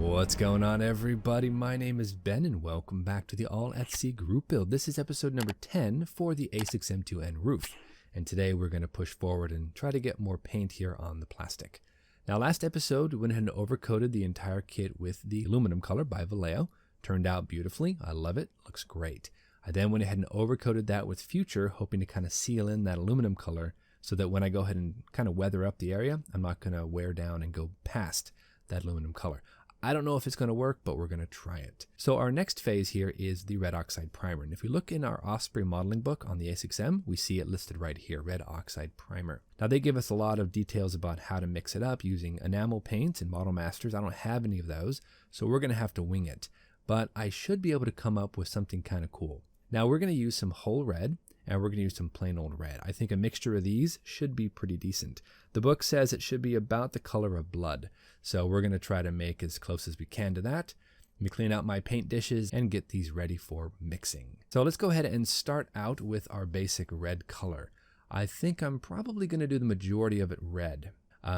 What's going on, everybody? My name is Ben and welcome back to the All at Sea group build. This is episode number 10 for the A6M2-N Rufe, and today we're going to push forward and try to get more paint here on the plastic. Now, last episode we went ahead and overcoated the entire kit with the aluminum color by Vallejo. Turned out beautifully. I love it. Looks great. I then went ahead and overcoated that with Future, hoping to kind of seal in that aluminum color so that when I go ahead and kind of weather up the area, I'm not going to wear down and go past that aluminum color. I don't know if it's going to work, but we're going to try it. So our next phase here is the Red Oxide primer. And if we look in our Osprey modeling book on the A6M, we see it listed right here, Red Oxide primer. Now they give us a lot of details about how to mix it up using enamel paints and Model Masters. I don't have any of those, so we're going to have to wing it. But I should be able to come up with something kind of cool. Now we're going to use some whole red and we're going to use some plain old red. I think a mixture of these should be pretty decent. The book says it should be about the color of blood. So we're going to try to make as close as we can to that. Let me clean out my paint dishes and get these ready for mixing. So let's go ahead and start out with our basic red color. I think I'm probably going to do the majority of it red.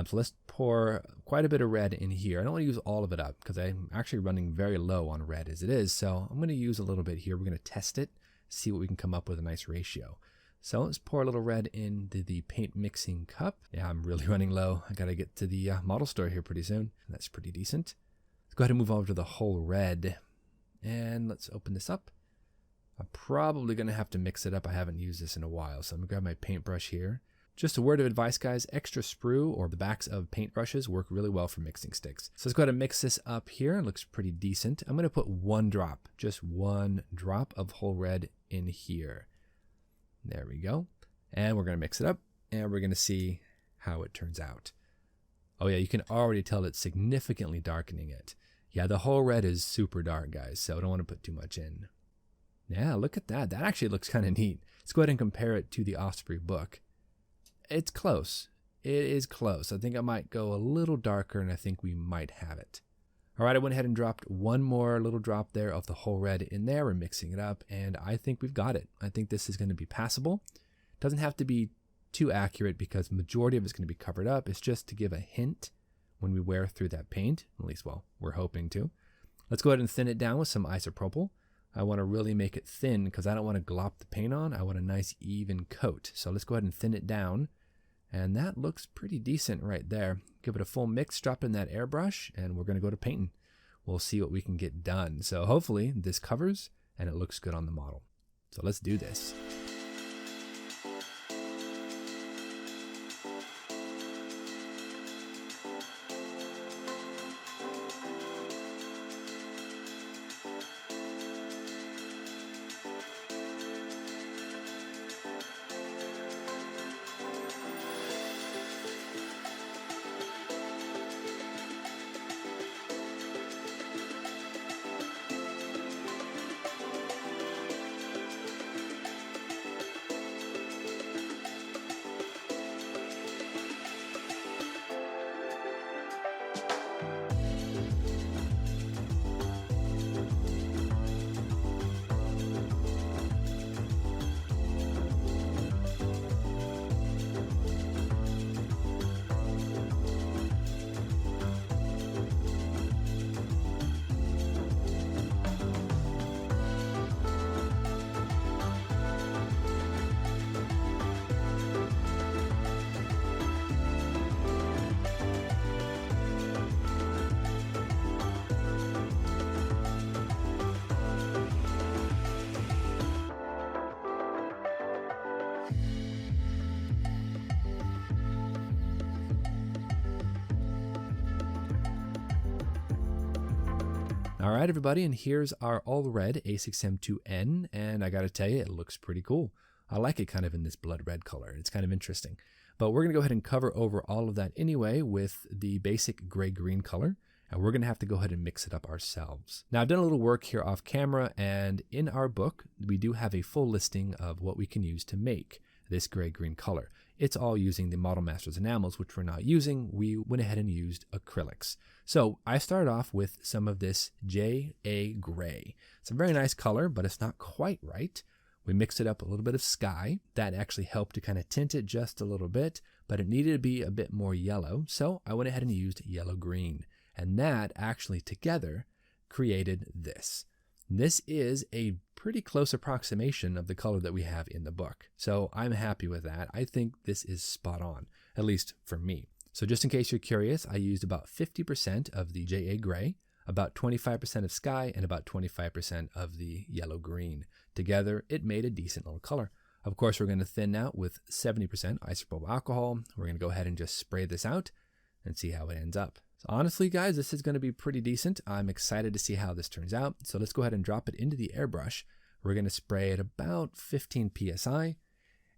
So let's pour quite a bit of red in here. I don't want to use all of it up because I'm actually running very low on red as it is. So I'm going to use a little bit here. We're going to test it, see what we can come up with a nice ratio. So let's pour a little red into the paint mixing cup. Yeah, I'm really running low. I got to get to the model store here pretty soon. That's pretty decent. Let's go ahead and move over to the whole red. And let's open this up. I'm probably going to have to mix it up. I haven't used this in a while. So I'm going to grab my paintbrush here. Just a word of advice, guys, extra sprue or the backs of paintbrushes work really well for mixing sticks. So let's go ahead and mix this up here. It looks pretty decent. I'm going to put one drop, just one drop of whole red in here. There we go. And we're going to mix it up and we're going to see how it turns out. Oh yeah, you can already tell it's significantly darkening it. Yeah, the whole red is super dark, guys, so I don't want to put too much in. Yeah, look at that. That actually looks kind of neat. Let's go ahead and compare it to the Osprey book. It's close. It is close. I think I might go a little darker and I think we might have it. All right, I went ahead and dropped one more little drop there of the whole red in there. We're mixing it up and I think we've got it. I think this is going to be passable. It doesn't have to be too accurate because the majority of it's going to be covered up. It's just to give a hint when we wear through that paint, at least, well, we're hoping to. Let's go ahead and thin it down with some isopropyl. I want to really make it thin because I don't want to glop the paint on. I want a nice even coat. So let's go ahead and thin it down. And that looks pretty decent right there. Give it a full mix, drop in that airbrush, and we're going to go to painting. We'll see what we can get done. So hopefully this covers and it looks good on the model. So let's do this. All right, everybody, and here's our all red A6M2-N, and I gotta tell you, it looks pretty cool. I like it kind of in this blood red color. It's kind of interesting. But we're gonna go ahead and cover over all of that anyway with the basic gray-green color, and we're gonna have to go ahead and mix it up ourselves. Now, I've done a little work here off camera, and in our book, we do have a full listing of what we can use to make this gray-green color. It's all using the Model Masters enamels, which we're not using. We went ahead and used acrylics. So I started off with some of this JA Gray. It's a very nice color, but it's not quite right. We mixed it up a little bit of sky. That actually helped to kind of tint it just a little bit, but it needed to be a bit more yellow. So I went ahead and used yellow green. And that actually together created this. This is a pretty close approximation of the color that we have in the book. So I'm happy with that. I think this is spot on, at least for me. So just in case you're curious, I used about 50% of the JA gray, about 25% of sky, and about 25% of the yellow green. Together, it made a decent little color. Of course, we're going to thin out with 70% isopropyl alcohol. We're going to go ahead and just spray this out and see how it ends up. So honestly, guys, this is going to be pretty decent. I'm excited to see how this turns out. So let's go ahead and drop it into the airbrush. We're going to spray at about 15 psi,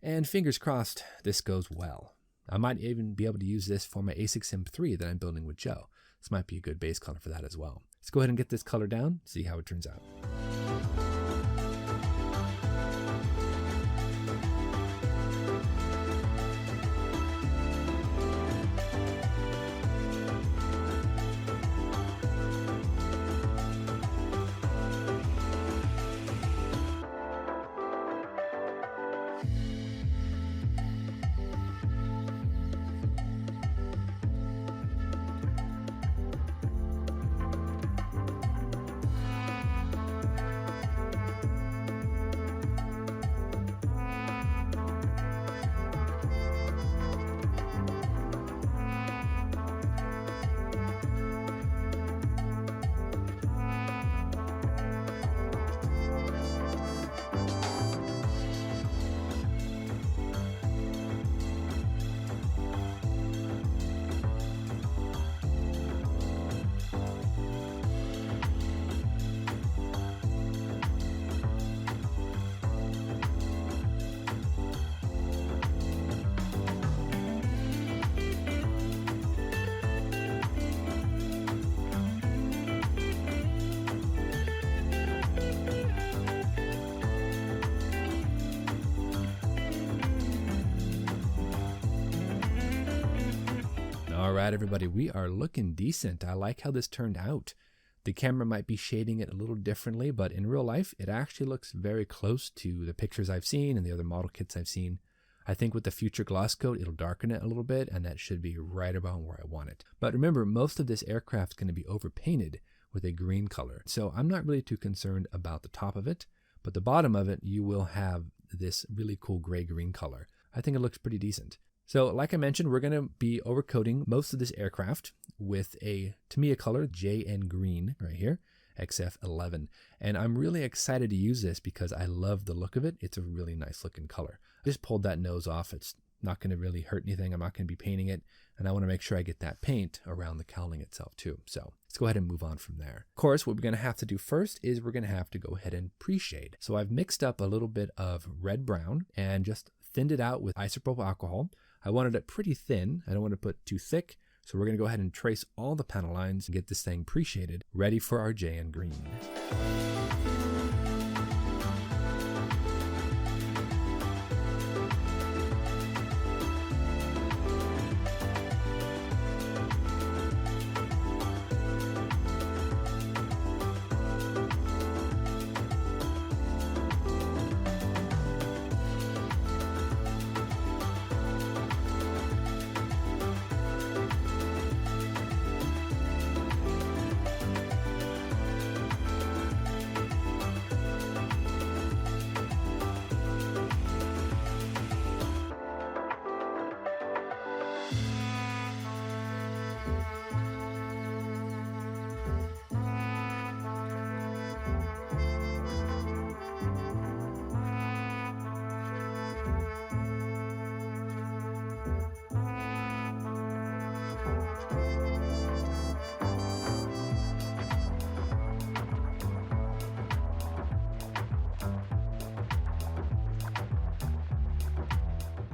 and fingers crossed this goes well. I might even be able to use this for my A6M3 that I'm building with Joe. This might be a good base color for that as well. Let's go ahead and get this color down, see how it turns out. All right, everybody, we are looking decent. I like how this turned out. The camera might be shading it a little differently, but in real life, it actually looks very close to the pictures I've seen and the other model kits I've seen. I think with the future gloss coat, it'll darken it a little bit, and that should be right about where I want it. But remember, most of this aircraft is going to be overpainted with a green color. So I'm not really too concerned about the top of it, but the bottom of it, you will have this really cool gray-green color. I think it looks pretty decent. So like I mentioned, we're going to be overcoating most of this aircraft with a Tamiya color, JN green right here, XF11. And I'm really excited to use this because I love the look of it. It's a really nice looking color. I just pulled that nose off. It's not going to really hurt anything. I'm not going to be painting it. And I want to make sure I get that paint around the cowling itself too. So let's go ahead and move on from there. Of course, what we're going to have to do first is we're going to have to go ahead and pre-shade. So I've mixed up a little bit of red brown and just thinned it out with isopropyl alcohol. I wanted it pretty thin. I don't want to put too thick. So we're going to go ahead and trace all the panel lines and get this thing pre-shaded, ready for our JN green.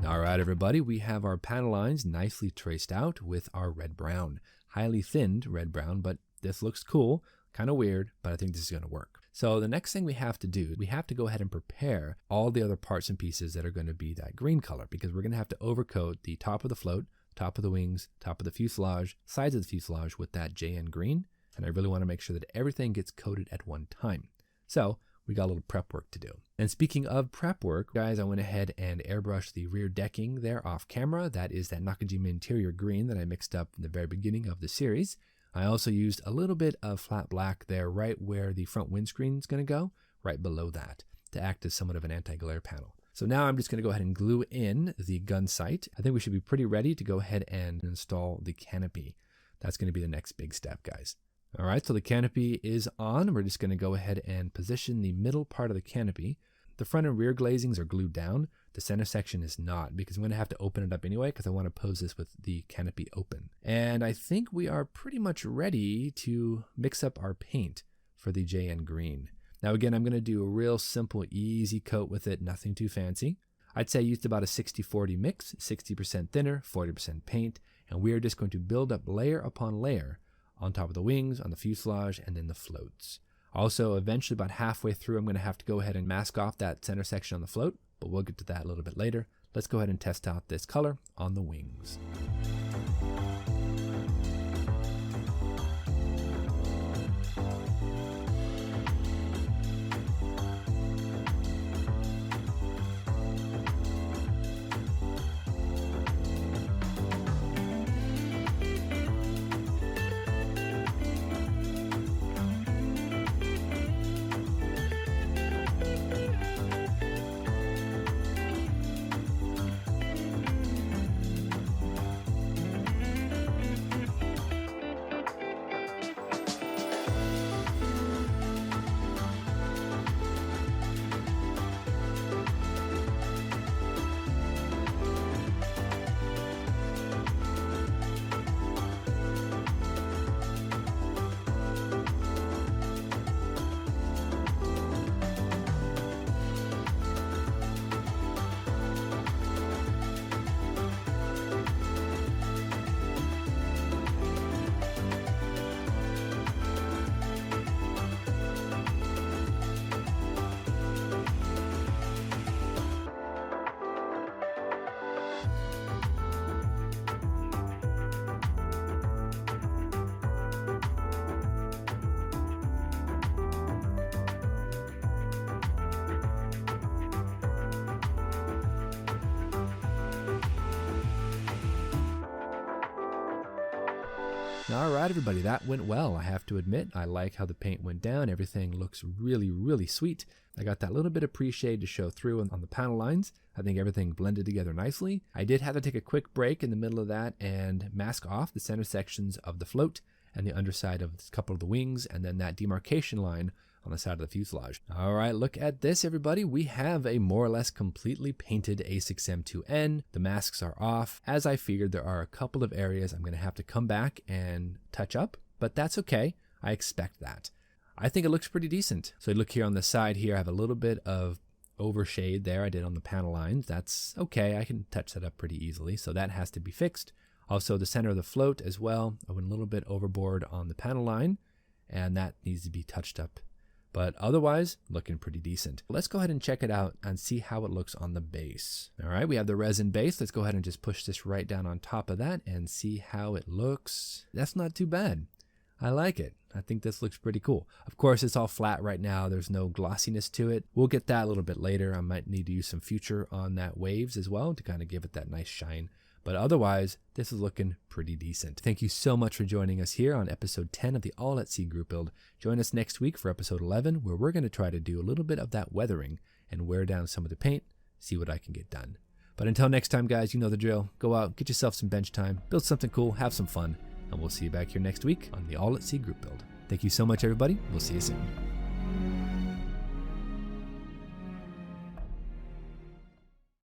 All right, everybody, we have our panel lines nicely traced out with our red brown, highly thinned red brown, but this looks cool, kind of weird, but I think this is going to work. So the next thing we have to do, we have to go ahead and prepare all the other parts and pieces that are going to be that green color, because we're going to have to overcoat the top of the float, top of the wings, top of the fuselage, sides of the fuselage with that JN green. And I really want to make sure that everything gets coated at one time. So we got a little prep work to do. And speaking of prep work, guys, I went ahead and airbrushed the rear decking there off camera. That is that Nakajima interior green that I mixed up in the very beginning of the series. I also used a little bit of flat black there right where the front windscreen is going to go, right below that, to act as somewhat of an anti-glare panel. So now I'm just going to go ahead and glue in the gun sight. I think we should be pretty ready to go ahead and install the canopy. That's going to be the next big step, guys. All right, so the canopy is on. We're just going to go ahead and position the middle part of the canopy. The front and rear glazings are glued down. The center section is not, because I'm going to have to open it up anyway because I want to pose this with the canopy open. And I think we are pretty much ready to mix up our paint for the JN green. Now again, I'm going to do a real simple, easy coat with it, nothing too fancy. I'd say I used about a 60-40 mix, 60% thinner, 40% paint, and we are just going to build up layer upon layer on top of the wings, on the fuselage, and then the floats. Also, eventually about halfway through, I'm going to have to go ahead and mask off that center section on the float, but we'll get to that a little bit later. Let's go ahead and test out this color on the wings. All right, everybody, that went well. I have to admit, I like how the paint went down. Everything looks really, really sweet. I got that little bit of pre-shade to show through on the panel lines. I think everything blended together nicely. I did have to take a quick break in the middle of that and mask off the center sections of the float and the underside of a couple of the wings, and then that demarcation line on the side of the fuselage. All right, look at this, everybody. We have a more or less completely painted A6M2N. The masks are off. As I figured, there are a couple of areas I'm going to have to come back and touch up, but that's okay. I expect that. I think it looks pretty decent. So look here on the side here, I have a little bit of overshade there I did on the panel lines. That's okay. I can touch that up pretty easily. So that has to be fixed. Also, the center of the float as well, I went a little bit overboard on the panel line, and that needs to be touched up. But otherwise, looking pretty decent. Let's go ahead and check it out and see how it looks on the base. All right, we have the resin base. Let's go ahead and just push this right down on top of that and see how it looks. That's not too bad. I like it. I think this looks pretty cool. Of course, it's all flat right now. There's no glossiness to it. We'll get that a little bit later. I might need to use some future on that waves as well to kind of give it that nice shine. But otherwise, this is looking pretty decent. Thank you so much for joining us here on episode 10 of the All at Sea group build. Join us next week for episode 11, where we're going to try to do a little bit of that weathering and wear down some of the paint, see what I can get done. But until next time, guys, you know the drill. Go out, get yourself some bench time, build something cool, have some fun, and we'll see you back here next week on the All at Sea group build. Thank you so much, everybody. We'll see you soon.